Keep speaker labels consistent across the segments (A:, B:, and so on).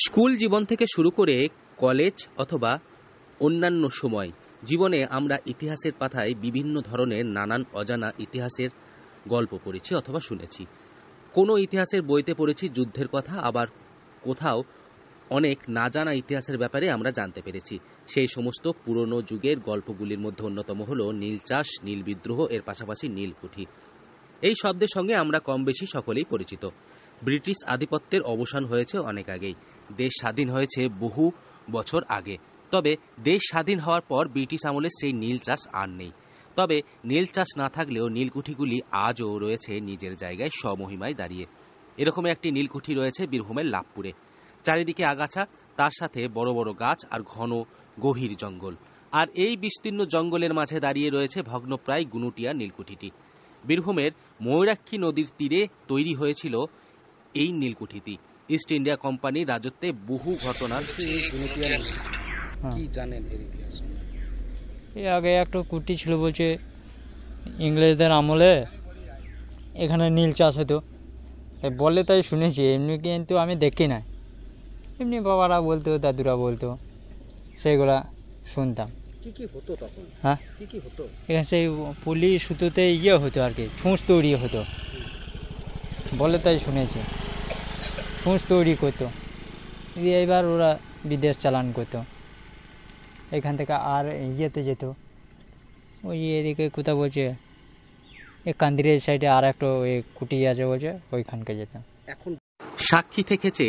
A: School জীবন থেকে শুরু করে কলেজ অথবা অন্যান্য সময় জীবনে আমরা ইতিহাসের পাতায় বিভিন্ন ধরনের নানান অজানা ইতিহাসের গল্প পড়েছি অথবা শুনেছি। কোনো ইতিহাসের বইতে পড়েছি যুদ্ধের কথা, আবার কোথাও অনেক না জানা ইতিহাসের ব্যাপারে আমরা জানতে পেরেছি। সেই সমস্ত পুরনো যুগের গল্পগুলির মধ্যে অন্যতম হল নীল চাষ, নীল বিদ্রোহ, এর পাশাপাশি নীলকুঠি। এই শব্দের সঙ্গে আমরা কম বেশি সকলেই পরিচিত। ব্রিটিশ আধিপত্যের অবসান হয়েছে অনেক আগেই। দেশ স্বাধীন হয়েছে বহু বছর আগে। তবে দেশ স্বাধীন হওয়ার পর ব্রিটিশ আমলের সেই নীল চাষ আর নেই। তবে নীল চাষ না থাকলেও নীলকুঠিগুলি আজও রয়েছে নিজের জায়গায় স্বমহিমায় দাঁড়িয়ে। এরকমই একটি নীলকুঠি রয়েছে বীরভূমের লাভপুরে। চারিদিকে আগাছা, তার সাথে বড় বড় গাছ আর ঘন গভীর জঙ্গল। আর এই বিস্তীর্ণ জঙ্গলের মাঝে দাঁড়িয়ে রয়েছে ভগ্নপ্রায় গুনুটিয়া নীলকুঠিটি। বীরভূমের ময়ূরাক্ষী নদীর তীরে তৈরি হয়েছিল এই নীলকুঠিটি। ইস্ট ইন্ডিয়া কোম্পানির রাজত্বে বহু ঘটনার।
B: কি জানেন এর ইতিহাস?
C: এর আগে একটা কুটি ছিল, বলছে ইংরেজদের আমলে এখানে নীল চাষ হতো, বলে তাই শুনেছি, এমনি কিন্তু আমি দেখি না। এমনি বাবারা বলতো, দাদুরা বলতো, সেইগুলা শুনতাম।
B: কি কি হতো তখন?
C: হ্যাঁ,
B: কি কি হতো?
C: এখানে সেই পুলি সুতোতে হতো আর কি, ছুঁচ তৈরি হতো, বলে তাই শুনেছি। ছুঁচ তৈরি করতো, এইবার ওরা বিদেশ চালান করতো। এখান থেকে আর যেত, ওই এদিকে কোথাও বলছে এই কান্দিরের সাইডে আর একটা ওই কুটি আছে বলছে, ওইখানকে যেতাম।
B: এখন
A: সাক্ষী থেকেছে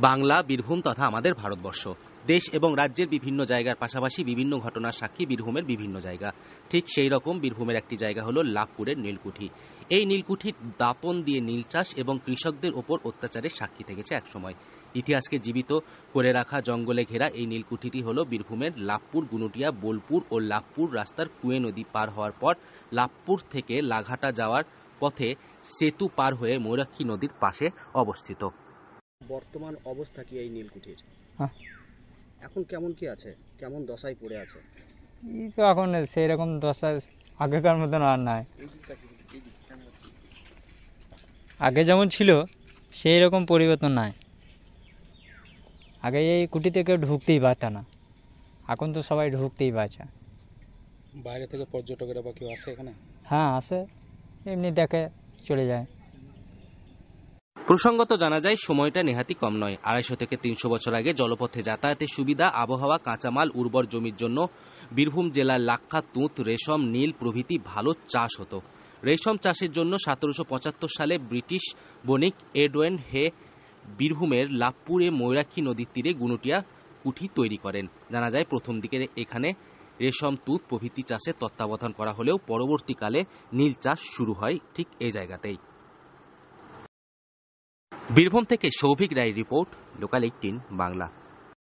A: বাংলা, বীরভূম তথা আমাদের ভারতবর্ষ। দেশ এবং রাজ্যের বিভিন্ন জায়গার পাশাপাশি বিভিন্ন ঘটনার সাক্ষী বীরভূমের বিভিন্ন জায়গা। ঠিক সেই রকম বীরভূমের একটি জায়গা হলো লাভপুরের নীলকুঠি। এই নীলকুঠির দাপন দিয়ে নীল চাষ এবং কৃষকদের ওপর অত্যাচারের সাক্ষী থেকেছে একসময়। ইতিহাসকে জীবিত করে রাখা জঙ্গলে ঘেরা এই নীলকুঠিটি হলো বীরভূমের লাভপুর, গুনুটিয়া, বোলপুর ও লাভপুর রাস্তার কুয়ে নদী পার হওয়ার পর লাভপুর থেকে লাঘাটা যাওয়ার পথে সেতু পার হয়ে ময়ূরাক্ষী নদীর পাশে অবস্থিত।
B: বর্তমান অবস্থা কি এই নীলকুঠির?
C: হ্যাঁ,
B: এখন কেমন কি আছে, কেমন দশায় পড়ে আছে?
C: এই তো এখন সেই রকম দশা আগেকার মতন আর নাই। আগে যেমন ছিল সেই রকম পরিবর্তন নাই। আগে এই কুটিতে কেউ ঢুকতেই পারত না, এখন তো সবাই ঢুকতেই পারছে।
B: বাইরে থেকে পর্যটকেরা বা কেউ আসে এখানে?
C: হ্যাঁ, আসে, এমনি দেখে চলে যায়।
A: প্রসঙ্গত জানা যায় সময়টা নেহাতি কম নয়। 250 থেকে 300 বছর আগে জলপথে যাতায়াতের সুবিধা, আবহাওয়া, কাঁচামাল, উর্বর জমির জন্য বীরভূম জেলার লাক্ষা, তুঁত, রেশম, নীল প্রভৃতি ভালো চাষ হতো। রেশম চাষের জন্য 1775 সালে ব্রিটিশ বণিক এডওয়েন হে বীরভূমের লাভপুরে ময়ূরাক্ষী নদীর তীরে গুনুটিয়া কুঠি তৈরি করেন। জানা যায় প্রথম দিকে এখানে রেশম, তুঁত প্রভৃতি চাষের তত্ত্বাবধান করা হলেও পরবর্তীকালে নীল চাষ শুরু হয় ঠিক এই জায়গাতেই। বীরভূম থেকে সৌভিক রায় রিপোর্ট, লোকাল 18 বাংলা।